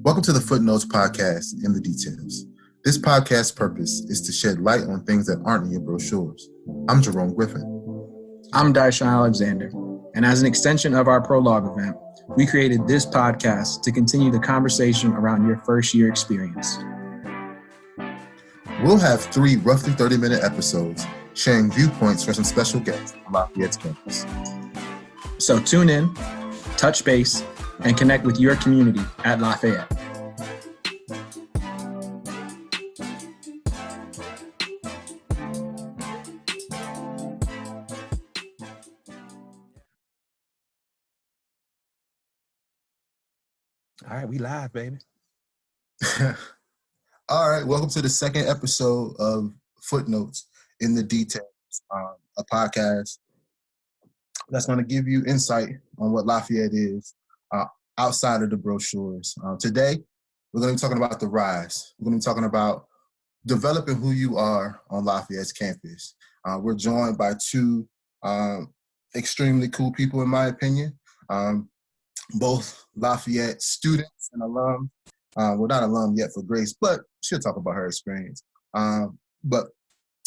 Welcome to the Footnotes Podcast, In the Details. This podcast's purpose is to shed light on things that aren't in your brochures. I'm Jerome Griffin. I'm Dysean, and as an extension of our Prologue event, we created this podcast to continue the conversation around your first year experience. We'll have 3 roughly 30-minute episodes sharing viewpoints from some special guests on Lafayette's campus. So tune in, touch base, and connect with your community at Lafayette. All right, we live, baby. All right, welcome to the second episode of Footnotes in the Details, a podcast that's going to give you insight on what Lafayette is outside of the brochures. Today, we're going to be talking about the rise. We're going to be talking about developing who you are on Lafayette's campus. We're joined by 2 extremely cool people, in my opinion, both Lafayette students and alum. Well, not alum yet for Grace, but she'll talk about her experience. But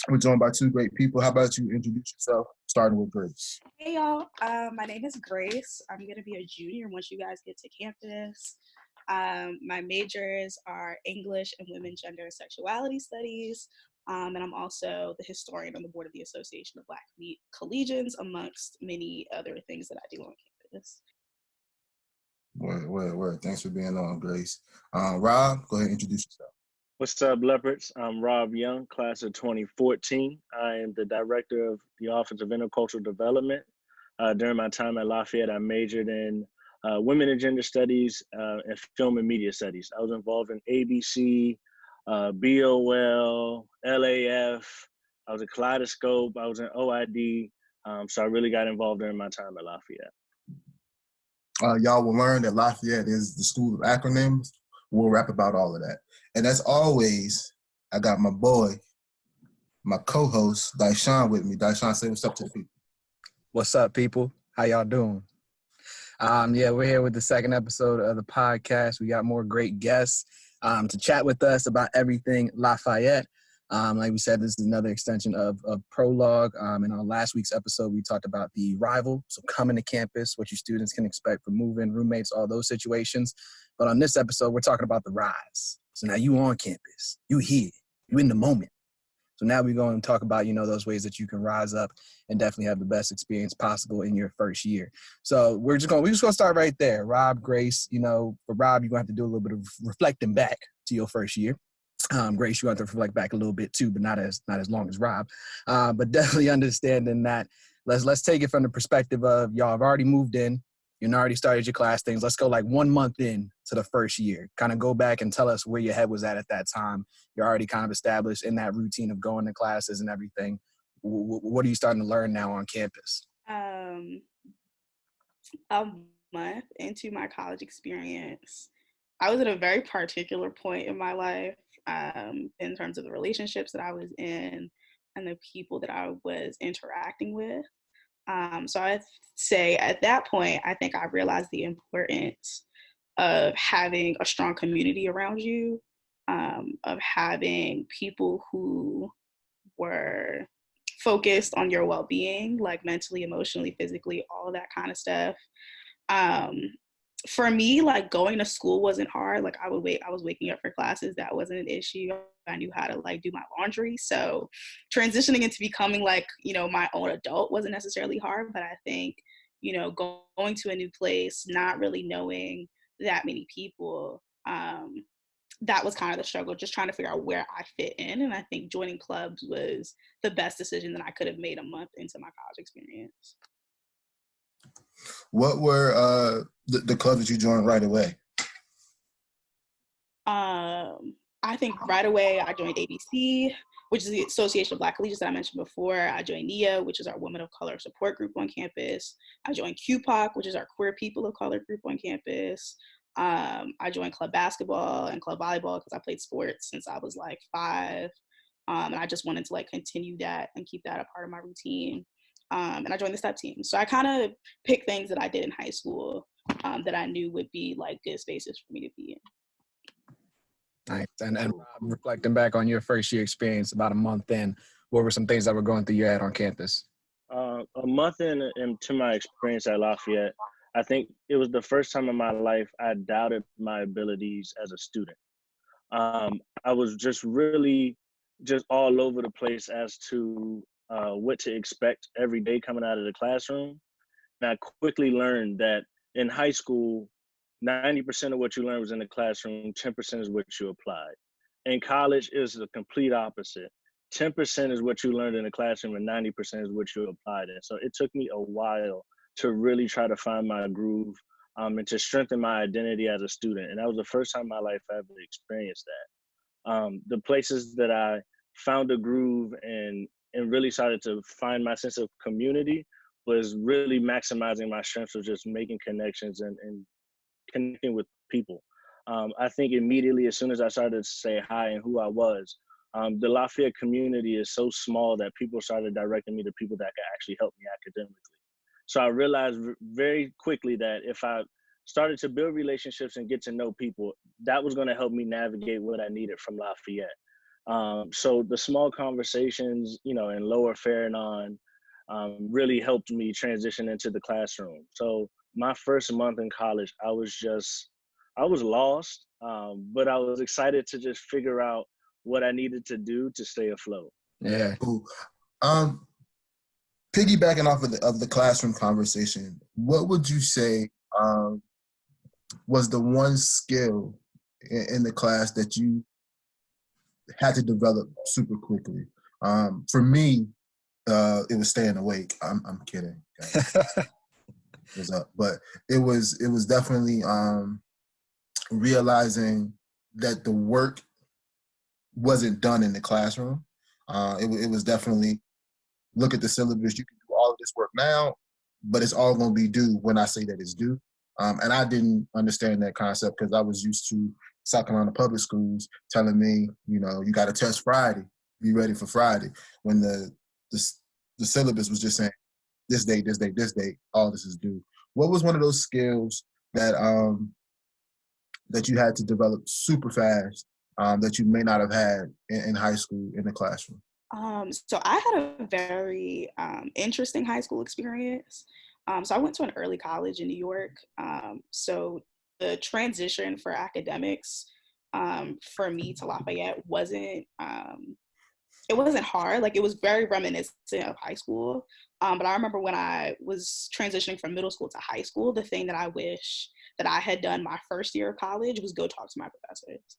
we're joined by 2 great people. How about you introduce yourself, starting with Grace? Hey, y'all. My name is Grace. I'm going to be a junior once you guys get to campus. My majors are English and Women, Gender, and Sexuality Studies. And I'm also the historian on the board of the Association of Black Collegians, amongst many other things that I do on campus. Word. Thanks for being on, Grace. Rob, go ahead and introduce yourself. What's up, Leopards? I'm Rob Young, class of 2014. I am the director of the Office of Intercultural Development. During my time at Lafayette, I majored in Women and Gender Studies and Film and Media Studies. I was involved in ABC, BOL, LAF. I was at Kaleidoscope. I was in OID. So I really got involved during my time at Lafayette. Y'all will learn that Lafayette is the school of acronyms. We'll rap about all of that. And as always, I got my boy, my co-host, Dysean, with me. Dysean, say what's up to the people. What's up, people? How y'all doing? We're here with the second episode of the podcast. We got more great guests to chat with us about everything Lafayette. Like we said, this is another extension of Prologue. In our last week's episode, we talked about the arrival, so coming to campus, what your students can expect from moving, roommates, all those situations. But on this episode, we're talking about the rise. So now you on campus, you here, you in the moment. So now we're going to talk about, those ways that you can rise up and definitely have the best experience possible in your first year. So we're just going to start right there. Rob, Grace, for Rob, you're going to have to do a little bit of reflecting back to your first year. Grace, you have to reflect back a little bit too, but not as long as Rob. But definitely understanding that. Let's take it from the perspective of y'all have already moved in. You already started your class things. Let's go like 1 month in to the first year. Kind of go back and tell us where your head was at that time. You're already kind of established in that routine of going to classes and everything. What are you starting to learn now on campus? A month into my college experience, I was at a very particular point in my life in terms of the relationships that I was in and the people that I was interacting with. So I'd say at that point, I think I realized the importance of having a strong community around you, of having people who were focused on your well-being, like mentally, emotionally, physically, all of that kind of stuff. For me, like going to school wasn't hard. Like I was waking up for classes. That wasn't an issue. I knew how to like do my laundry. So transitioning into becoming like, my own adult wasn't necessarily hard, but I think, going to a new place, not really knowing that many people, that was kind of the struggle, just trying to figure out where I fit in. And I think joining clubs was the best decision that I could have made a month into my college experience. What were the clubs that you joined right away? I think right away I joined ABC, which is the Association of Black Collegians that I mentioned before. I joined NIA, which is our Women of Color support group on campus. I joined QPOC, which is our Queer People of Color group on campus. I joined club basketball and club volleyball because I played sports since I was like 5. And I just wanted to like continue that and keep that a part of my routine. And I joined the step team. So I kind of picked things that I did in high school that I knew would be like good spaces for me to be in. Nice. And reflecting back on your first year experience, about a month in, what were some things that were going through your head on campus? A month into my experience at Lafayette, I think it was the first time in my life I doubted my abilities as a student. I was just really just all over the place as to what to expect every day coming out of the classroom. And I quickly learned that in high school, 90% of what you learned was in the classroom, 10% is what you applied. In college, it was the complete opposite. 10% is what you learned in the classroom and 90% is what you applied in. So it took me a while to really try to find my groove and to strengthen my identity as a student. And that was the first time in my life I ever experienced that. The places that I found a groove and really started to find my sense of community was really maximizing my strengths of just making connections and connecting with people. I think immediately as soon as I started to say hi and who I was, the Lafayette community is so small that people started directing me to people that could actually help me academically. So I realized very quickly that if I started to build relationships and get to know people, that was going to help me navigate what I needed from Lafayette. So the small conversations, in Lower Farrakhan, really helped me transition into the classroom. So my first month in college, I was lost, but I was excited to just figure out what I needed to do to stay afloat. Yeah. Cool. Piggybacking off of the classroom conversation, what would you say was the one skill in the class that you had to develop super quickly? For me, it was staying awake. I'm kidding. What's up? But it was definitely realizing that the work wasn't done in the classroom. It was definitely look at the syllabus. You can do all of this work now, but it's all going to be due when I say that it's due. And I didn't understand that concept because I was used to South Carolina public schools telling me, you got to test Friday, be ready for Friday. When the syllabus was just saying this date, this date, this date, all this is due. What was one of those skills that that you had to develop super fast that you may not have had in high school in the classroom? So I had a very interesting high school experience. So I went to an early college in New York. So the transition for academics for me to Lafayette wasn't hard. Like, it was very reminiscent of high school. But I remember when I was transitioning from middle school to high school, the thing that I wish that I had done my first year of college was go talk to my professors.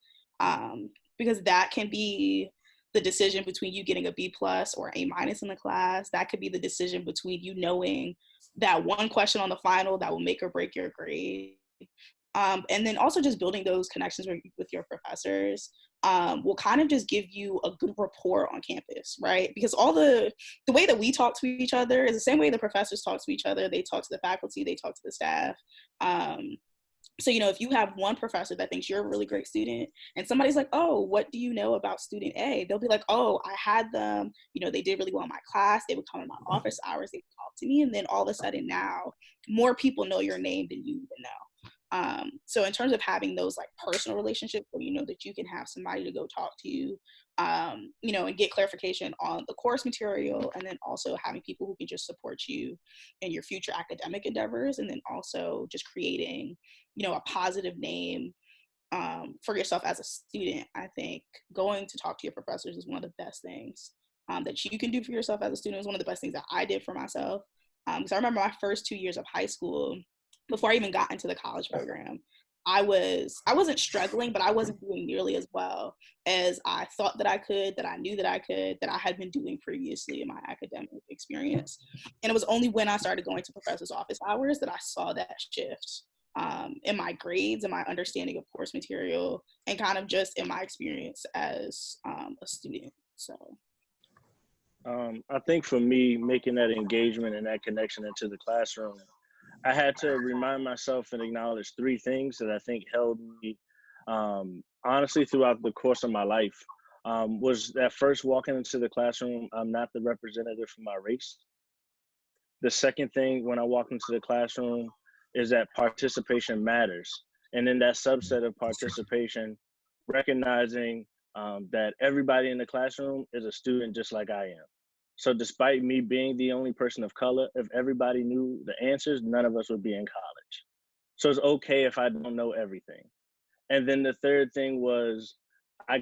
Because that can be the decision between you getting a B+ or A- in the class. That could be the decision between you knowing that one question on the final that will make or break your grade. And then also just building those connections with your professors will kind of just give you a good rapport on campus, right? Because all the way that we talk to each other is the same way the professors talk to each other. They talk to the faculty, they talk to the staff. So, if you have one professor that thinks you're a really great student and somebody's like, oh, what do you know about student A? They'll be like, oh, I had them, they did really well in my class. They would come in my office hours, they would talk to me. And then all of a sudden now more people know your name than you even know. So in terms of having those like personal relationships where you know that you can have somebody to go talk to, and get clarification on the course material, and then also having people who can just support you in your future academic endeavors, and then also just creating, a positive name for yourself as a student. I think going to talk to your professors is one of the best things that you can do for yourself as a student. It's one of the best things that I did for myself. Because I remember my first 2 years of high school, before I even got into the college program, I wasn't struggling, but I wasn't doing nearly as well as I thought that I could, that I knew that I could, that I had been doing previously in my academic experience. And it was only when I started going to professors' office hours that I saw that shift in my grades and my understanding of course material, and kind of just in my experience as a student. So I think for me, making that engagement and that connection into the classroom, I had to remind myself and acknowledge three things that I think held me honestly throughout the course of my life. Was that first, walking into the classroom, I'm not the representative for my race. The second thing when I walk into the classroom is that participation matters. And in that subset of participation, recognizing that everybody in the classroom is a student just like I am. So despite me being the only person of color, if everybody knew the answers, none of us would be in college. So it's okay if I don't know everything. And then the third thing was I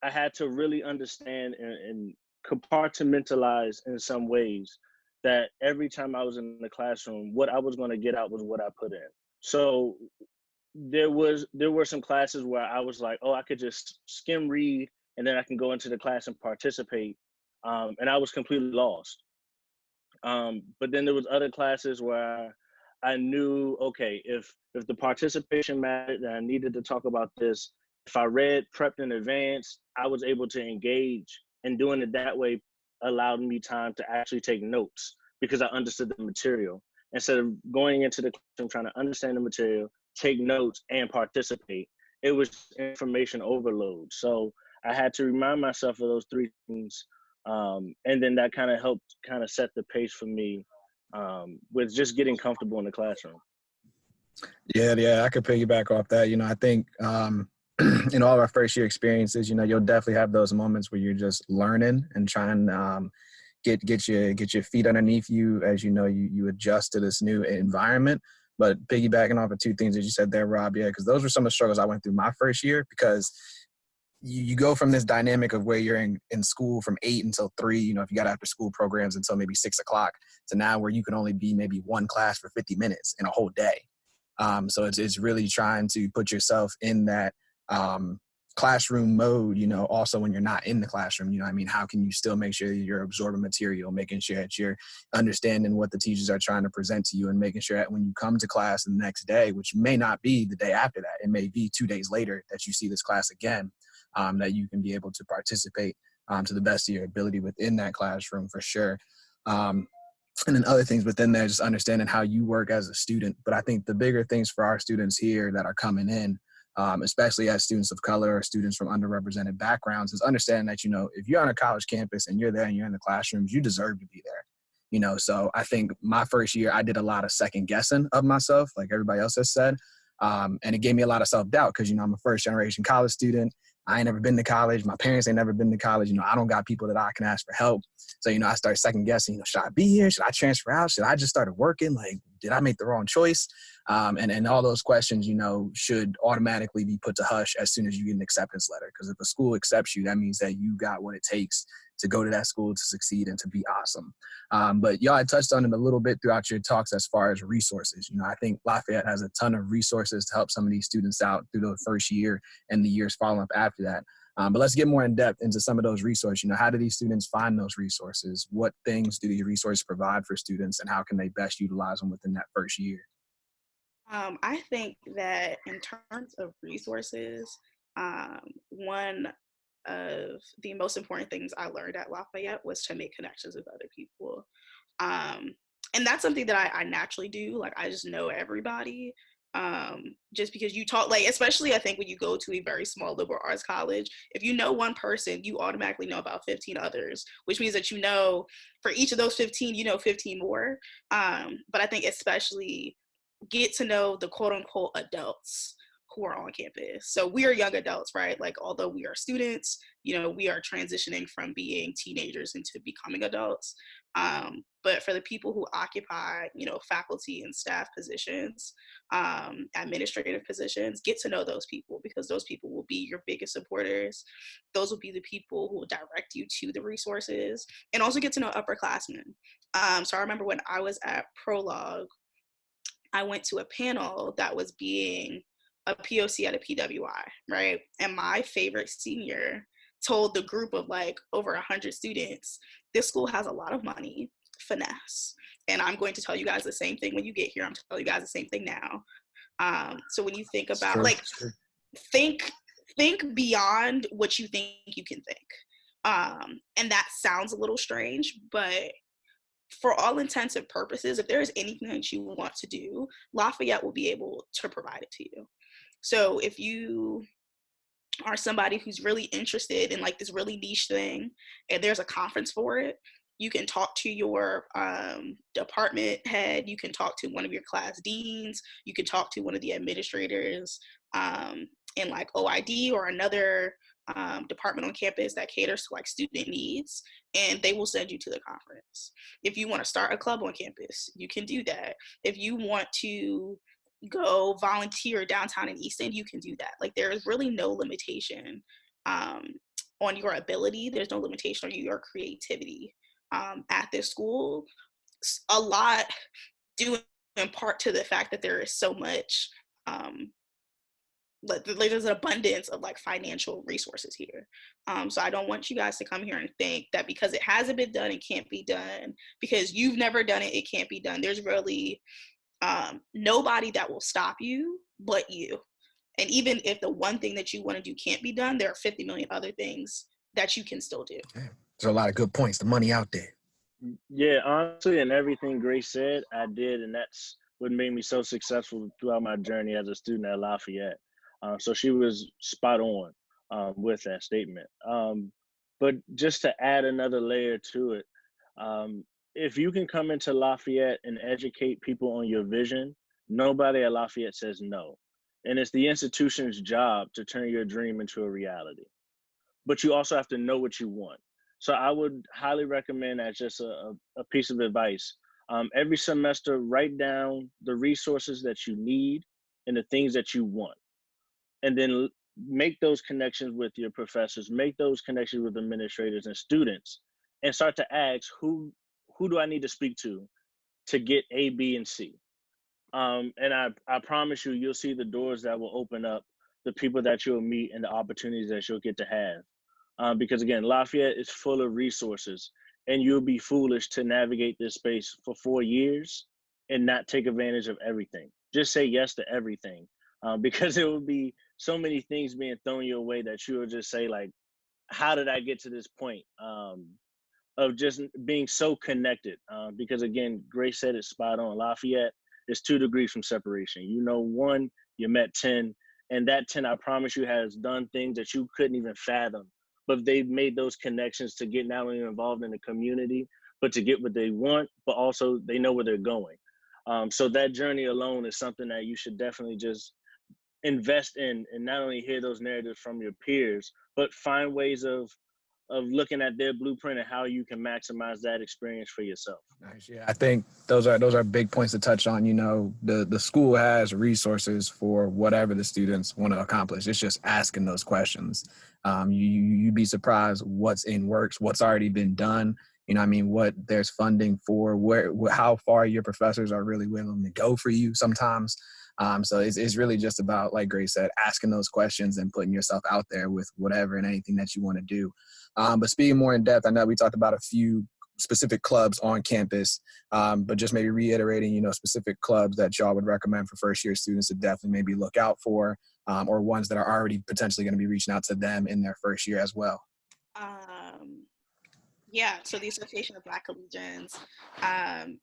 had to really understand and compartmentalize in some ways that every time I was in the classroom, what I was going to get out was what I put in. So there were some classes where I was like, oh, I could just skim read and then I can go into the class and participate. And I was completely lost. But then there was other classes where I knew, okay, if the participation mattered and I needed to talk about this, if I read, prepped in advance, I was able to engage, and doing it that way allowed me time to actually take notes because I understood the material. Instead of going into the classroom trying to understand the material, take notes, and participate, it was information overload. So I had to remind myself of those three things. And then that kind of helped kind of set the pace for me with just getting comfortable in the classroom. Yeah, I could piggyback off that. I think in all of our first year experiences, you'll definitely have those moments where you're just learning and trying get your feet underneath you as you adjust to this new environment. But piggybacking off of two things that you said there, Rob, because those were some of the struggles I went through my first year, because you go from this dynamic of where you're in school from 8 until 3, if you got after school programs until maybe 6 o'clock, to now where you can only be maybe one class for 50 minutes in a whole day. So it's really trying to put yourself in that classroom mode, also when you're not in the classroom, how can you still make sure that you're absorbing material, making sure that you're understanding what the teachers are trying to present to you, and making sure that when you come to class the next day, which may not be the day after that, it may be 2 days later that you see this class again, that you can be able to participate to the best of your ability within that classroom for sure. And then other things within there, just understanding how you work as a student. But I think the bigger things for our students here that are coming in, especially as students of color or students from underrepresented backgrounds, is understanding that, if you're on a college campus and you're there and you're in the classrooms, you deserve to be there. So I think my first year, I did a lot of second guessing of myself, like everybody else has said. And it gave me a lot of self-doubt because, I'm a first generation college student. I ain't never been to college. My parents ain't never been to college. I don't got people that I can ask for help. So, I started second guessing, should I be here? Should I transfer out? Should I just start working? Like, did I make the wrong choice? And all those questions, should automatically be put to hush as soon as you get an acceptance letter. Because if a school accepts you, that means that you got what it takes to go to that school to succeed and to be awesome. But y'all had touched on it a little bit throughout your talks as far as resources. I think Lafayette has a ton of resources to help some of these students out through the first year and the years following up after that. But let's get more in depth into some of those resources. How do these students find those resources? What things do these resources provide for students, and how can they best utilize them within that first year? I think that in terms of resources, one of the most important things I learned at Lafayette was to make connections with other people. And that's something that I naturally do. Like, I just know everybody. Just because you talk, like, especially I think when you go to a very small liberal arts college, if you know one person, you automatically know about 15 others, which means that for each of those 15, 15 more. But I think especially get to know the quote unquote adults who are on campus. So we are young adults, right? Like, although we are students, we are transitioning from being teenagers into becoming adults. But for the people who occupy, faculty and staff positions, administrative positions, get to know those people, because those people will be your biggest supporters. Those will be the people who will direct you to the resources, and also get to know upperclassmen. So I remember when I was at Prologue, I went to a panel that was being a POC at a PWI, right? And my favorite senior told the group of like over 100 students, this school has a lot of money, finesse. And I'm going to tell you guys the same thing when you get here. I'm telling you guys the same thing now. So when you think about, think beyond what you think you can think. And that sounds a little strange, but for all intents and purposes, if there is anything that you want to do, Lafayette will be able to provide it to you. So if you are somebody who's really interested in like this really niche thing, and there's a conference for it, you can talk to your department head, you can talk to one of your class deans, you can talk to one of the administrators, in like OID or another department on campus that caters to like student needs, and they will send you to the conference. If you want to start a club on campus, you can do that. If you want to go volunteer downtown in East End, you can do that. Like, there is really no limitation on your ability. There's no limitation on your creativity at this school. A lot due in part to the fact that there is so much there's an abundance of like financial resources here. So I don't want you guys to come here and think that because it hasn't been done, it can't be done. Because you've never done it, it can't be done. There's really nobody that will stop you but you. And even if the one thing that you want to do can't be done, there are 50 million other things that you can still do. Yeah. There's a lot of good points. The money out there. Yeah, honestly, and everything Grace said, I did, and that's what made me so successful throughout my journey as a student at Lafayette. So she was spot on with that statement. But just to add another layer to it, if you can come into Lafayette and educate people on your vision, nobody at Lafayette says no. And it's the institution's job to turn your dream into a reality. But you also have to know what you want. So I would highly recommend, as just a piece of advice, every semester, write down the resources that you need and the things that you want. And then make those connections with your professors, make those connections with administrators and students, and start to ask, who do I need to speak to get A, B, and C? And I promise you, you'll see the doors that will open up, the people that you'll meet, and the opportunities that you'll get to have. Because again, Lafayette is full of resources, and you'll be foolish to navigate this space for 4 years and not take advantage of everything. Just say yes to everything, because there will be so many things being thrown your way that you will just say, like, how did I get to this point? Of just being so connected. Because again, Grace said it spot on. Lafayette is 2 degrees from separation. You know, 1, you met 10, and that 10, I promise you, has done things that you couldn't even fathom. But they've made those connections to get not only involved in the community, but to get what they want, but also they know where they're going. So that journey alone is something that you should definitely just invest in, and not only hear those narratives from your peers, but find ways of looking at their blueprint and how you can maximize that experience for yourself. Nice. Yeah, I think those are big points to touch on. You know, the school has resources for whatever the students want to accomplish. It's just asking those questions. You'd be surprised what's in works, what's already been done. You know, I mean, what there's funding for, how far your professors are really willing to go for you sometimes. So it's really just about, like Grace said, asking those questions and putting yourself out there with whatever and anything that you want to do. But speaking more in depth, I know we talked about a few specific clubs on campus, but just maybe reiterating, you know, specific clubs that y'all would recommend for first-year students to definitely maybe look out for, or ones that are already potentially going to be reaching out to them in their first year as well. Yeah, so the Association of Black Collegians, I'm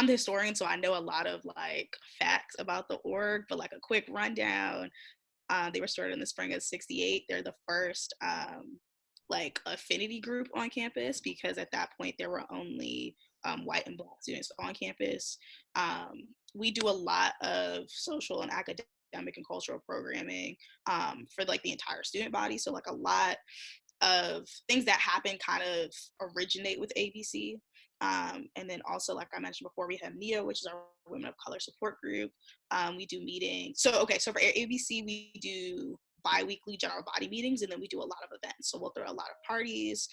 the historian, so I know a lot of like facts about the org, but like a quick rundown. They were started in the spring of '68. They're the first like affinity group on campus, because at that point there were only white and Black students on campus. We do a lot of social and academic and cultural programming for like the entire student body. So like a lot of things that happen kind of originate with ABC. And then also, like I mentioned before, we have NEA, which is our Women of Color support group. We do meetings. So for ABC, we do bi-weekly general body meetings, and then we do a lot of events. So we'll throw a lot of parties.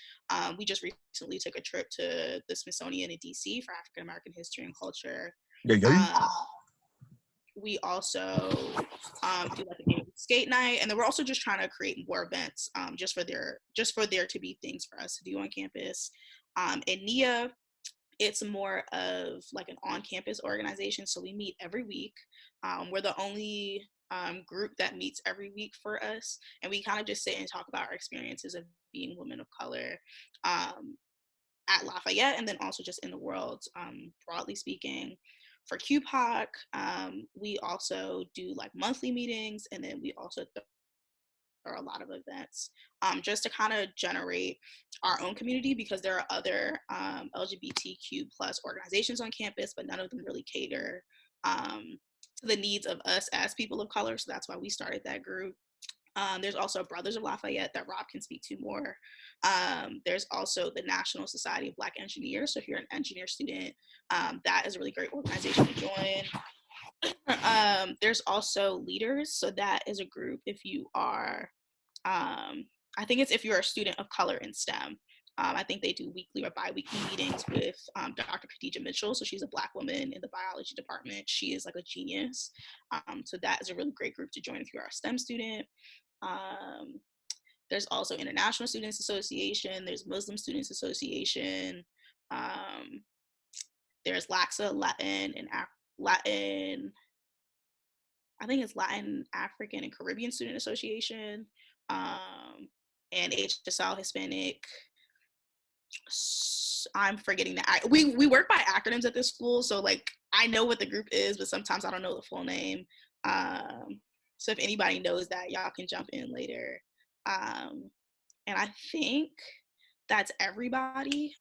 We just recently took a trip to the Smithsonian in DC for African American history and culture. We also do like a skate night, and then we're also just trying to create more events just for there to be things for us to do on campus. In NEA, it's more of like an on-campus organization, so we meet every week. We're the only group that meets every week for us, and we kind of just sit and talk about our experiences of being women of color at Lafayette, and then also just in the world, broadly speaking. For QPOC, we also do like monthly meetings, and then we also throw a lot of events just to kind of generate our own community, because there are other LGBTQ plus organizations on campus, but none of them really cater to the needs of us as people of color. So that's why we started that group. There's also Brothers of Lafayette that Rob can speak to more. There's also the National Society of Black Engineers. So if you're an engineer student, that is a really great organization to join. There's also Leaders. So that is a group if you are, I think it's if you're a student of color in STEM. I think they do weekly or bi-weekly meetings with Dr. Khadija Mitchell. So she's a Black woman in the biology department. She is like a genius. So that is a really great group to join if you're a STEM student. There's also International Students Association. There's Muslim Students Association. There's LACSA, Latin, I think it's Latin, African, and Caribbean Student Association, and HSL, Hispanic. I'm forgetting that. We work by acronyms at this school, so like I know what the group is, but sometimes I don't know the full name. So if anybody knows that, y'all can jump in later. And I think that's everybody.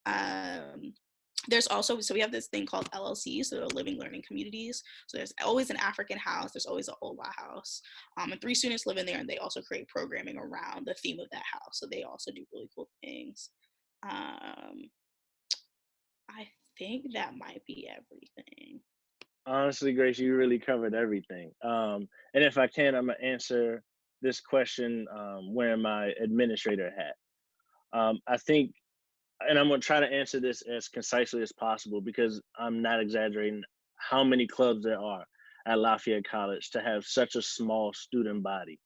There's also, so we have this thing called LLCs, so living learning communities. So there's always an African house, there's always an Ola house. And 3 students live in there, and they also create programming around the theme of that house. So they also do really cool things. I think that might be everything. Honestly, Grace, you really covered everything. And if I can, I'm gonna answer this question wearing my administrator hat. I think, and I'm gonna try to answer this as concisely as possible because I'm not exaggerating how many clubs there are at Lafayette College to have such a small student body.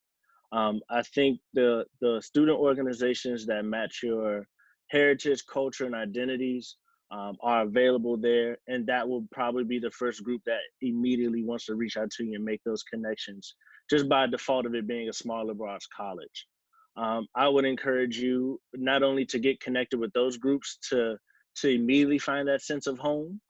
I think the student organizations that match your heritage, culture, and identities are available there, and that will probably be the first group that immediately wants to reach out to you and make those connections, just by default of it being a small liberal arts college. I would encourage you not only to get connected with those groups to immediately find that sense of home,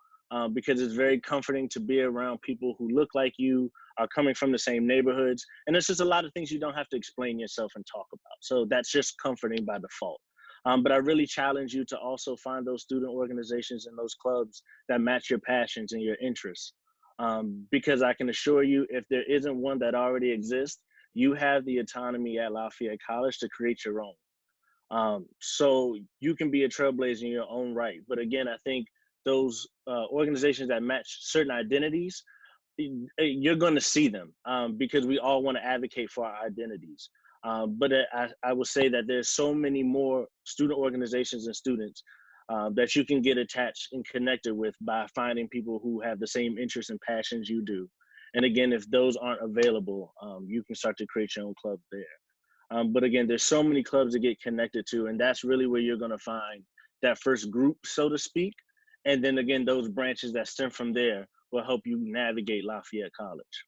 because it's very comforting to be around people who look like you, are coming from the same neighborhoods, and there's just a lot of things you don't have to explain yourself and talk about. So that's just comforting by default. But I really challenge you to also find those student organizations and those clubs that match your passions and your interests. Because I can assure you, if there isn't one that already exists, you have the autonomy at Lafayette College to create your own. So you can be a trailblazer in your own right. But again, I think those organizations that match certain identities, you're going to see them because we all want to advocate for our identities. But I will say that there's so many more student organizations and students that you can get attached and connected with by finding people who have the same interests and passions you do. And again, if those aren't available, you can start to create your own club there. But again, there's so many clubs to get connected to, and that's really where you're going to find that first group, so to speak. And then again, those branches that stem from there will help you navigate Lafayette College.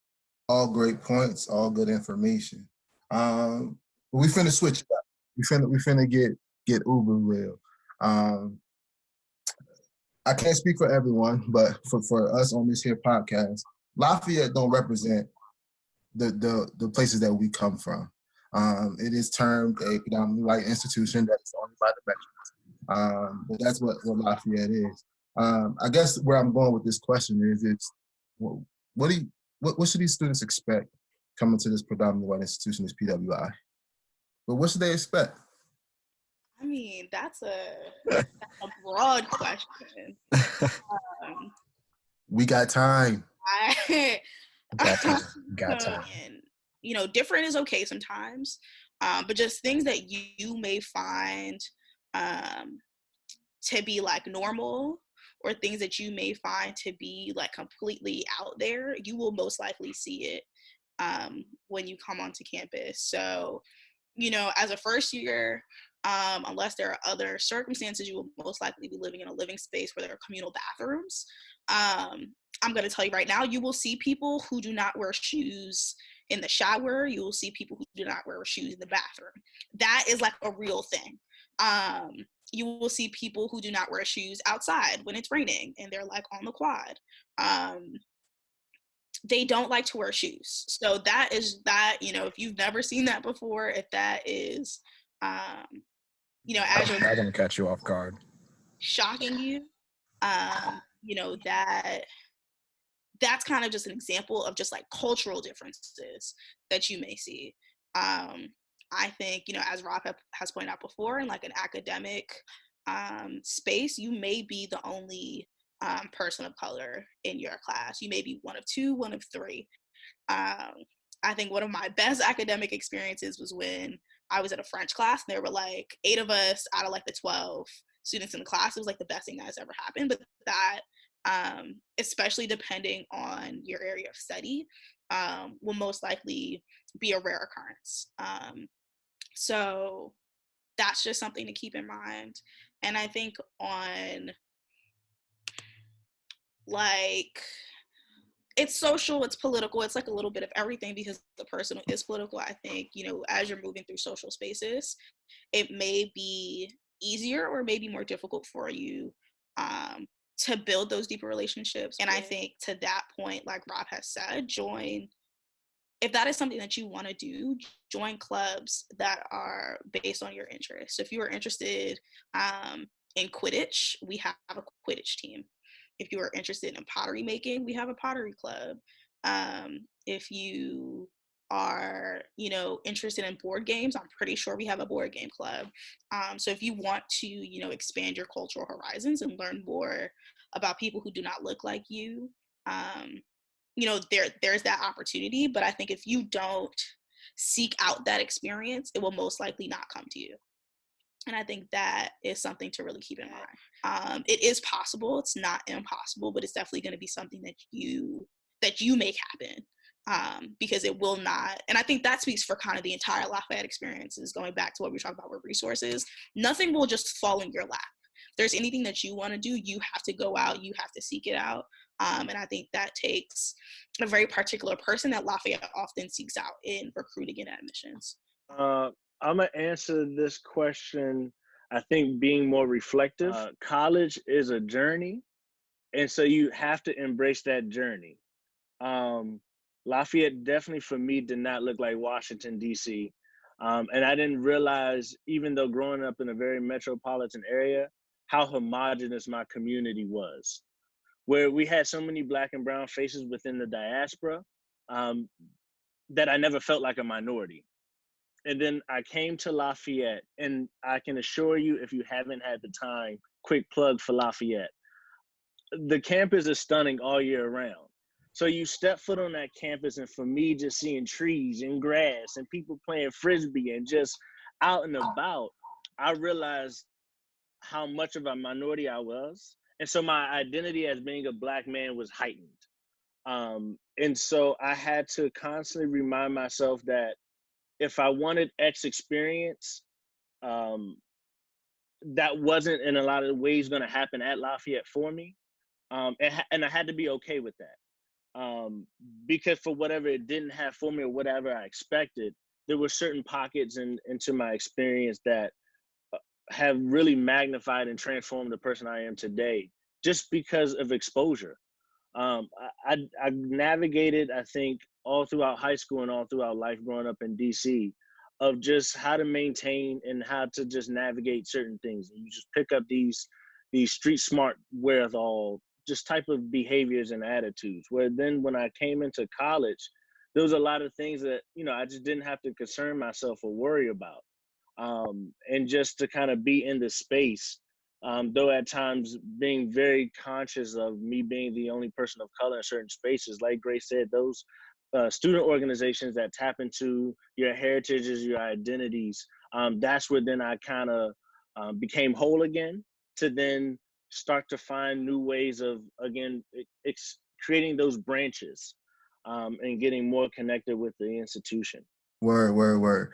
All great points, all good information. We finna switch it up. We finna get uber real. I can't speak for everyone, but for us on this here podcast, Lafayette don't represent the places that we come from. It is termed a predominantly white institution that is owned by the veterans. But that's what Lafayette is. I guess where I'm going with this question is what should these students expect coming to this predominantly white institution, this PWI? But what should they expect? I mean, that's a broad question. We got time. Got time. And, different is okay sometimes, but just things that you may find to be like normal, or things that you may find to be like completely out there, you will most likely see it when you come onto campus. So, as a first year, unless there are other circumstances, you will most likely be living in a living space where there are communal bathrooms. I'm going to tell you right now, you will see people who do not wear shoes in the shower. You will see people who do not wear shoes in the bathroom. That is like a real thing. You will see people who do not wear shoes outside when it's raining and they're like on the quad. They don't like to wear shoes. So that is that, if you've never seen that before, if that is, as I'm not going to catch you off guard. Shocking you, that's kind of just an example of just like cultural differences that you may see. I think, as Rob has pointed out before, in like an academic space, you may be the only person of color in your class. You may be one of two, one of three. I think one of my best academic experiences was when I was in a French class, and there were like 8 of us out of like the 12 students in the class. It was like the best thing that's ever happened. But that, especially depending on your area of study, will most likely be a rare occurrence. So that's just something to keep in mind. And I think on like, it's social, it's political, it's like a little bit of everything, because the personal is political. I think, as you're moving through social spaces, it may be easier or maybe more difficult for you to build those deeper relationships. And I think to that point, like Rob has said, if that is something that you want to do, join clubs that are based on your interests. If you are interested in Quidditch, we have a Quidditch team. If you are interested in pottery making, we have a pottery club. If you are, interested in board games, I'm pretty sure we have a board game club. So if you want to, expand your cultural horizons and learn more about people who do not look like you, there's that opportunity. But I think if you don't seek out that experience, it will most likely not come to you. And I think that is something to really keep in mind. It is possible. It's not impossible, but it's definitely going to be something that you make happen, because it will not. And I think that speaks for kind of the entire Lafayette experience, is going back to what we were talking about with resources. Nothing will just fall in your lap. If there's anything that you want to do, you have to go out, you have to seek it out. And I think that takes a very particular person that Lafayette often seeks out in recruiting and admissions. I'm going to answer this question, I think, being more reflective. College is a journey, and so you have to embrace that journey. Lafayette definitely, for me, did not look like Washington, D.C. And I didn't realize, even though growing up in a very metropolitan area, how homogenous my community was, where we had so many Black and brown faces within the diaspora that I never felt like a minority. And then I came to Lafayette, and I can assure you, if you haven't had the time, quick plug for Lafayette, the campus is stunning all year round. So you step foot on that campus, and for me, just seeing trees and grass and people playing Frisbee and just out and about, I realized how much of a minority I was. And so my identity as being a Black man was heightened. And so I had to constantly remind myself that if I wanted X experience, that wasn't in a lot of ways going to happen at Lafayette for me. And I had to be okay with that. Because for whatever it didn't have for me or whatever I expected, there were certain pockets into my experience that have really magnified and transformed the person I am today, just because of exposure. I navigated, I think, all throughout high school and all throughout life growing up in DC, of just how to maintain and how to just navigate certain things. You just pick up these street smart wherewithal, just type of behaviors and attitudes, where then when I came into college, there was a lot of things that, I just didn't have to concern myself or worry about. And just to kind of be in the space, though at times being very conscious of me being the only person of color in certain spaces, like Grace said, those student organizations that tap into your heritages, your identities, that's where then I kind of became whole again, to then start to find new ways of, again, creating those branches and getting more connected with the institution. Word.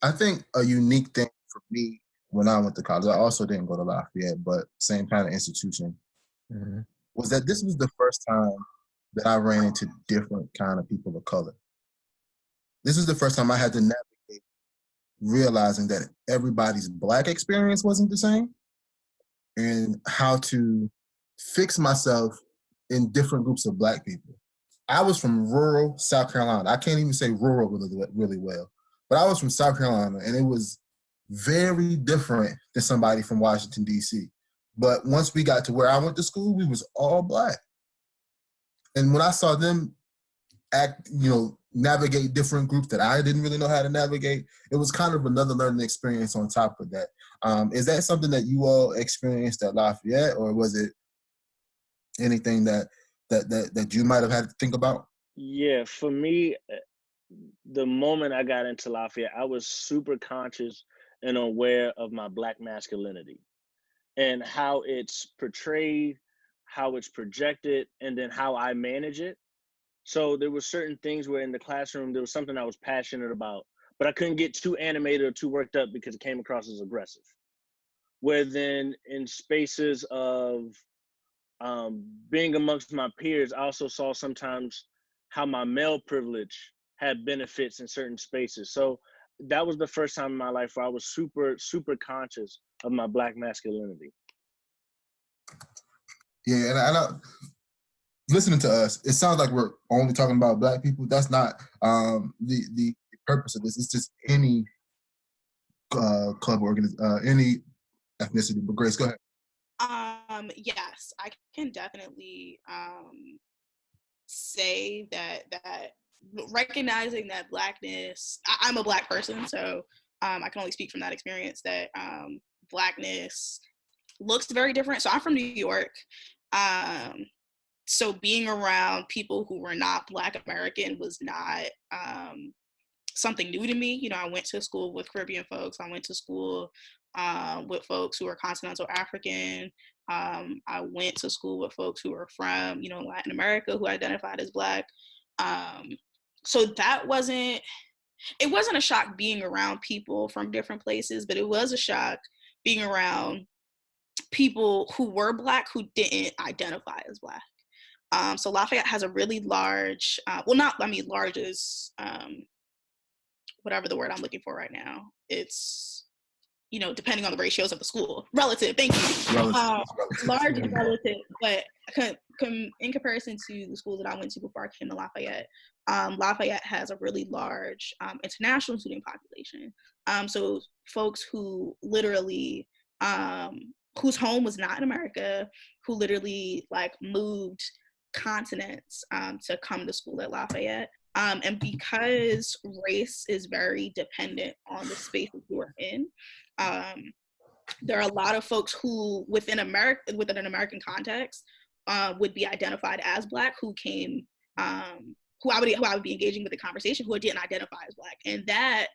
I think a unique thing for me when I went to college, I also didn't go to Lafayette, but same kind of institution, was that this was the first time that I ran into different kind of people of color. This is the first time I had to navigate realizing that everybody's Black experience wasn't the same, and how to fix myself in different groups of Black people. I was from rural South Carolina. I can't even say rural really well, but I was from South Carolina, and it was very different than somebody from Washington, D.C. But once we got to where I went to school, we was all Black. And when I saw them act, navigate different groups that I didn't really know how to navigate. It was kind of another learning experience on top of that. Is that something that you all experienced at Lafayette, or was it anything that you might have had to think about? Yeah, for me, the moment I got into Lafayette, I was super conscious and aware of my Black masculinity and how it's portrayed, how it's projected, and then how I manage it. So there were certain things where in the classroom, there was something I was passionate about, but I couldn't get too animated or too worked up because it came across as aggressive. Where then in spaces of being amongst my peers, I also saw sometimes how my male privilege had benefits in certain spaces. So that was the first time in my life where I was super, super conscious of my Black masculinity. Yeah, and listening to us, it sounds like we're only talking about Black people. That's not the purpose of this. It's just any club any ethnicity. But Grace, go ahead. Yes, I can definitely say that recognizing that Blackness, I'm a Black person, so I can only speak from that experience, that Blackness looks very different. So I'm from New York. So being around people who were not Black American was not something new to me. You know, I went to school with Caribbean folks. I went to school with folks who are continental African. I went to school with folks who were from, you know, Latin America, who identified as Black. So that wasn't a shock being around people from different places, but it was a shock being around people who were Black who didn't identify as Black. So Lafayette has a really large, large is whatever the word I'm looking for right now. It's, you know, depending on the ratios of the school. Relative, thank you. Large and relative, but in comparison to the school that I went to before I came to Lafayette, Lafayette has a really large international student population. So folks who literally, whose home was not in America, who literally like moved continents to come to school at Lafayette. And because race is very dependent on the spaces we're in, there are a lot of folks who within an American context would be identified as Black, who came, who I would be engaging with the conversation, who didn't identify as Black. And that,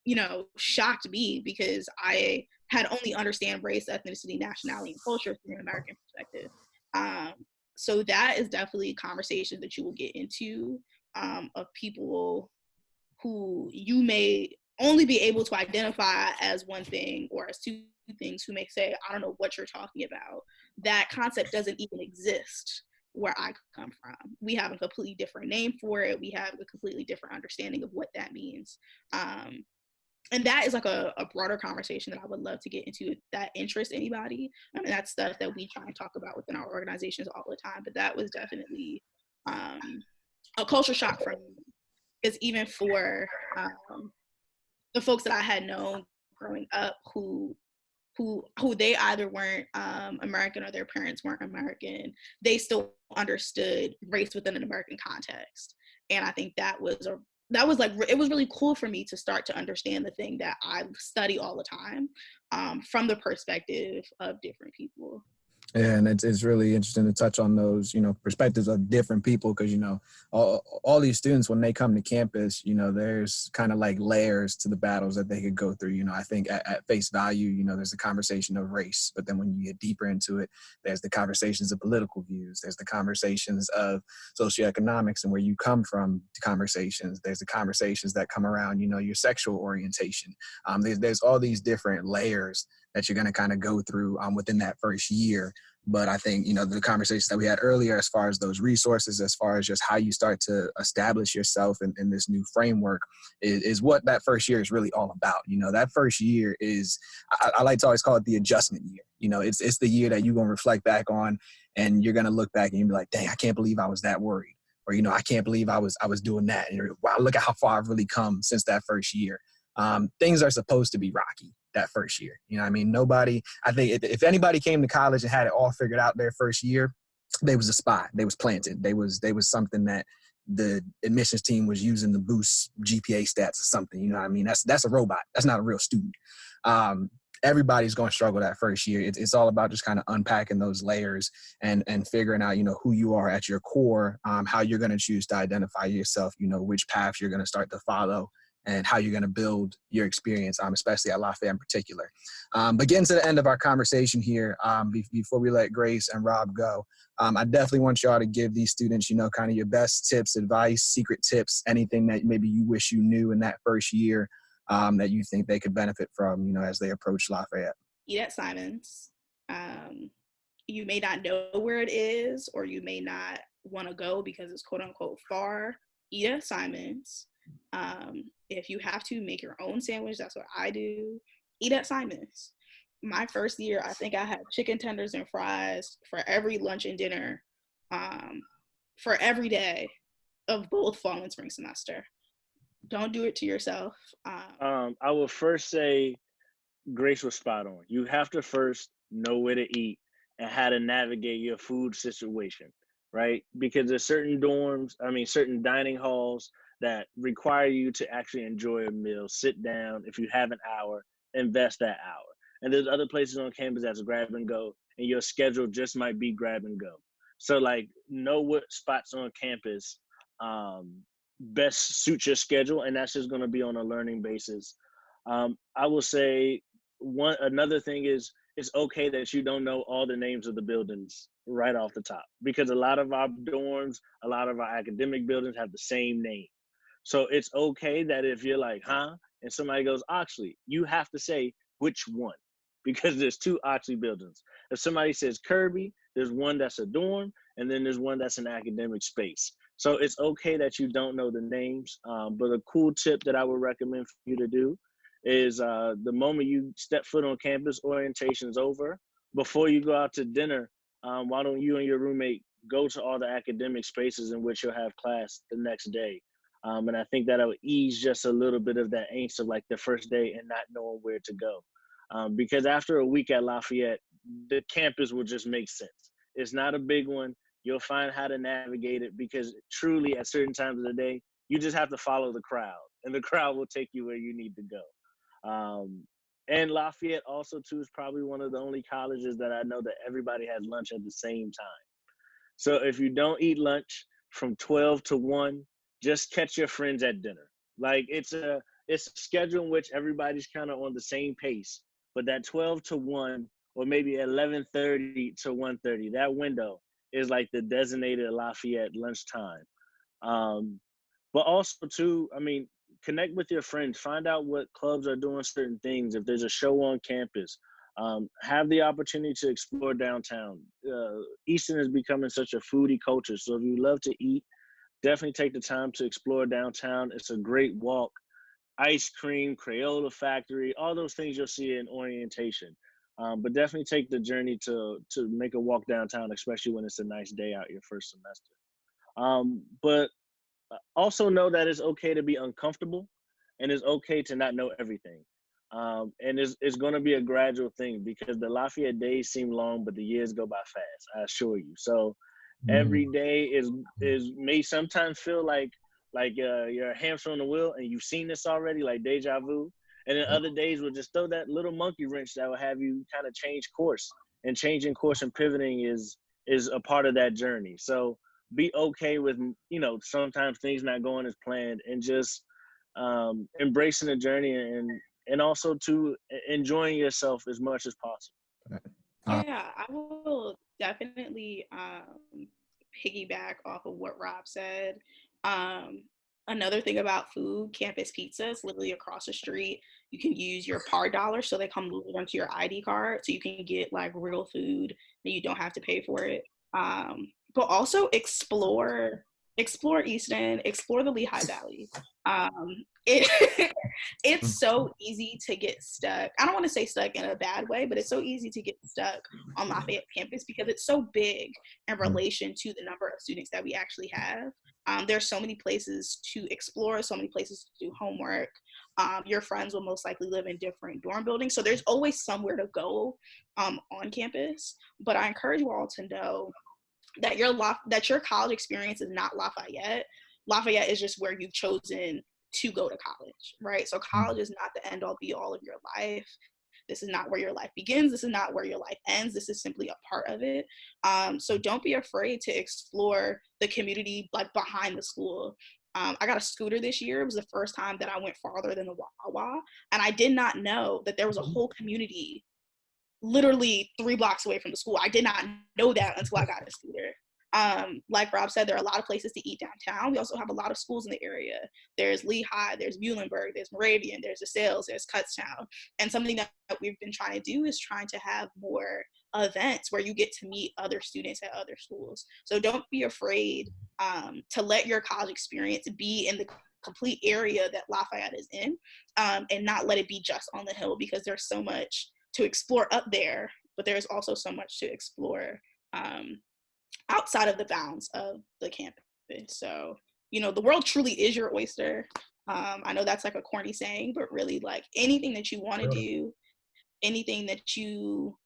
you know, shocked me because I had only understand race, ethnicity, nationality, and culture from an American perspective. So that is definitely a conversation that you will get into of people who you may only be able to identify as one thing or as two things, who may say, I don't know what you're talking about. That concept doesn't even exist where I come from. We have a completely different name for it. We have a completely different understanding of what that means. And that is like a broader conversation that I would love to get into that interests anybody. I mean, that's stuff that we try and talk about within our organizations all the time. But that was definitely a culture shock for me. Because even for the folks that I had known growing up who they either weren't American or their parents weren't American, they still understood race within an American context. And I think that was it was really cool for me to start to understand the thing that I study all the time from the perspective of different people. Yeah, and it's really interesting to touch on those, you know, perspectives of different people, because, you know, all these students, when they come to campus, you know, there's kind of like layers to the battles that they could go through. You know, I think at face value, you know, there's the conversation of race, but then when you get deeper into it, there's the conversations of political views, there's the conversations of socioeconomics and where you come from conversations, there's the conversations that come around, you know, your sexual orientation. There's all these different layers that you're going to kind of go through within that first year. But I think, you know, the conversations that we had earlier, as far as those resources, as far as just how you start to establish yourself in this new framework is what that first year is really all about. You know, that first year is, I like to always call it the adjustment year. You know, it's the year that you're going to reflect back on, and you're going to look back and you'll be like, dang, I can't believe I was that worried. Or, you know, I can't believe I was doing that. And wow, look at how far I've really come since that first year. Things are supposed to be rocky that first year. You know what I mean? I think if anybody came to college and had it all figured out their first year, they was a spy. They was planted. They was something that the admissions team was using the boost GPA stats or something. You know what I mean? That's a robot. That's not a real student. Everybody's going to struggle that first year. It's all about just kind of unpacking those layers and figuring out, who you are at your core, how you're going to choose to identify yourself, which paths you're going to start to follow, and how you're going to build your experience, especially at Lafayette in particular. But getting to the end of our conversation here, before we let Grace and Rob go, I definitely want y'all to give these students, kind of your best tips, advice, secret tips, anything that maybe you wish you knew in that first year that you think they could benefit from, as they approach Lafayette. Eat at Simon's. You may not know where it is, or you may not want to go because it's quote unquote far. Eat at Simon's. If you have to make your own sandwich, that's what I do. Eat at Simon's. My first year, I think I had chicken tenders and fries for every lunch and dinner for every day of both fall and spring semester. Don't do it to yourself. I will first say Grace was spot on. You have to first know where to eat and how to navigate your food situation, right? Because there's certain certain dining halls that require you to actually enjoy a meal, sit down. If you have an hour, invest that hour. And there's other places on campus that's grab and go, and your schedule just might be grab and go. So know what spots on campus best suit your schedule, and that's just going to be on a learning basis. I will say another thing is it's okay that you don't know all the names of the buildings right off the top, because a lot of our dorms, a lot of our academic buildings have the same name. So it's okay that if you're like, huh? And somebody goes, Oxley, you have to say which one, because there's two Oxley buildings. If somebody says Kirby, there's one that's a dorm, and then there's one that's an academic space. So it's okay that you don't know the names. But a cool tip that I would recommend for you to do is the moment you step foot on campus, orientation's over. Before you go out to dinner, why don't you and your roommate go to all the academic spaces in which you'll have class the next day? And I think that'll ease just a little bit of that angst of the first day and not knowing where to go. Because after a week at Lafayette, the campus will just make sense. It's not a big one. You'll find how to navigate it, because truly at certain times of the day, you just have to follow the crowd, and the crowd will take you where you need to go. And Lafayette also too is probably one of the only colleges that I know that everybody has lunch at the same time. So if you don't eat lunch from 12 to 1, just catch your friends at dinner. It's a schedule in which everybody's kind of on the same pace, but that 12 to 1 or maybe 11:30 to 1:30, that window is the designated Lafayette lunchtime. But also too, connect with your friends, find out what clubs are doing certain things. If there's a show on campus, have the opportunity to explore downtown. Easton is becoming such a foodie culture. So if you love to eat, definitely take the time to explore downtown. It's a great walk. Ice cream, Crayola Factory, all those things you'll see in orientation. But definitely take the journey to make a walk downtown, especially when it's a nice day out your first semester. But also know that it's okay to be uncomfortable, and it's okay to not know everything. And it's going to be a gradual thing, because the Lafayette days seem long, but the years go by fast, I assure you. So every day is may sometimes feel like you're a hamster on the wheel and you've seen this already, like deja vu. And then other days will just throw that little monkey wrench that will have you kind of change course. And changing course and pivoting is a part of that journey. So be okay with, sometimes things not going as planned, and just embracing the journey and also to enjoying yourself as much as possible. Yeah, I will definitely piggyback off of what Rob said. Another thing about food, campus pizza is literally across the street. You can use your PAR dollar, so they come loaded onto your ID card, so you can get real food and you don't have to pay for it. But also explore Easton, explore the Lehigh Valley. It's so easy to get stuck. I don't want to say stuck in a bad way, but it's so easy to get stuck on Lafayette campus because it's so big in relation to the number of students that we actually have. There's so many places to explore, so many places to do homework. Your friends will most likely live in different dorm buildings, so there's always somewhere to go on campus. But I encourage you all to know that your college experience is not Lafayette. Lafayette is just where you've chosen to go to college, right? So college is not the end all be all of your life. This is not where your life begins. This is not where your life ends. This is simply a part of it. So don't be afraid to explore the community like behind the school. I got a scooter this year. It was the first time that I went farther than the Wawa. And I did not know that there was a whole community literally 3 blocks away from the school. I did not know that until I got a scooter. Like Rob said, there are a lot of places to eat downtown. We also have a lot of schools in the area. There's Lehigh, there's Muhlenberg, there's Moravian, there's DeSales, there's Kutztown. And something that we've been trying to do is trying to have more events where you get to meet other students at other schools. So don't be afraid to let your college experience be in the complete area that Lafayette is in, and not let it be just on the Hill, because there's so much to explore up there, but there's also so much to explore outside of the bounds of the campus. So, you know, the world truly is your oyster. I know that's like a corny saying, but really, like, anything that you want to do, anything that you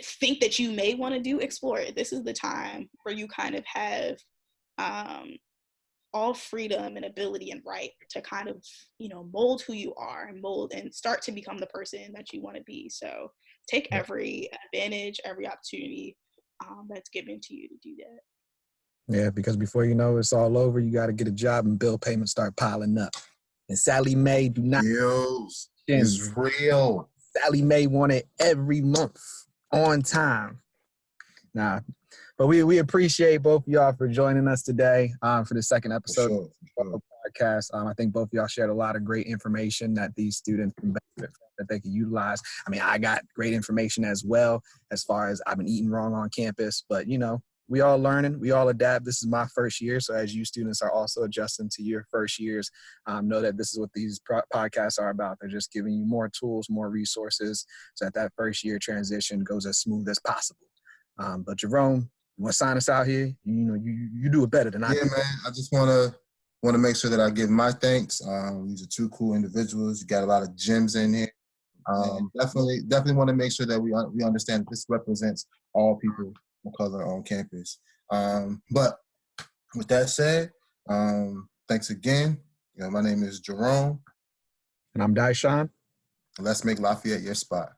think that you may want to do, explore it. This is the time where you kind of have all freedom and ability and right to kind of, you know, mold who you are and mold and start to become the person that you want to be. So take every advantage, every opportunity that's given to you to do that. Yeah, because before you know it's all over, you got to get a job and bill payments start piling up. And Sally Mae do not. Bills is real. Sally Mae want it every month on time. Nah, but we appreciate both of y'all for joining us today for the second episode of the podcast. I think both of y'all shared a lot of great information that these students can benefit from, that they can utilize. I mean, I got great information as well, as far as I've been eating wrong on campus, but you know, we all learning, we all adapt. This is my first year, so as you students are also adjusting to your first years, know that this is what these podcasts are about. They're just giving you more tools, more resources, so that first year transition goes as smooth as possible. But Jerome, you want to sign us out here? You know, you do it better than I do. Yeah, man. I just want to make sure that I give my thanks. These are 2 cool individuals. You got a lot of gems in here. Definitely want to make sure that we understand that this represents all people of color on campus. But with that said, thanks again. You know, my name is Jerome. And I'm Dysean. Let's make Lafayette your spot.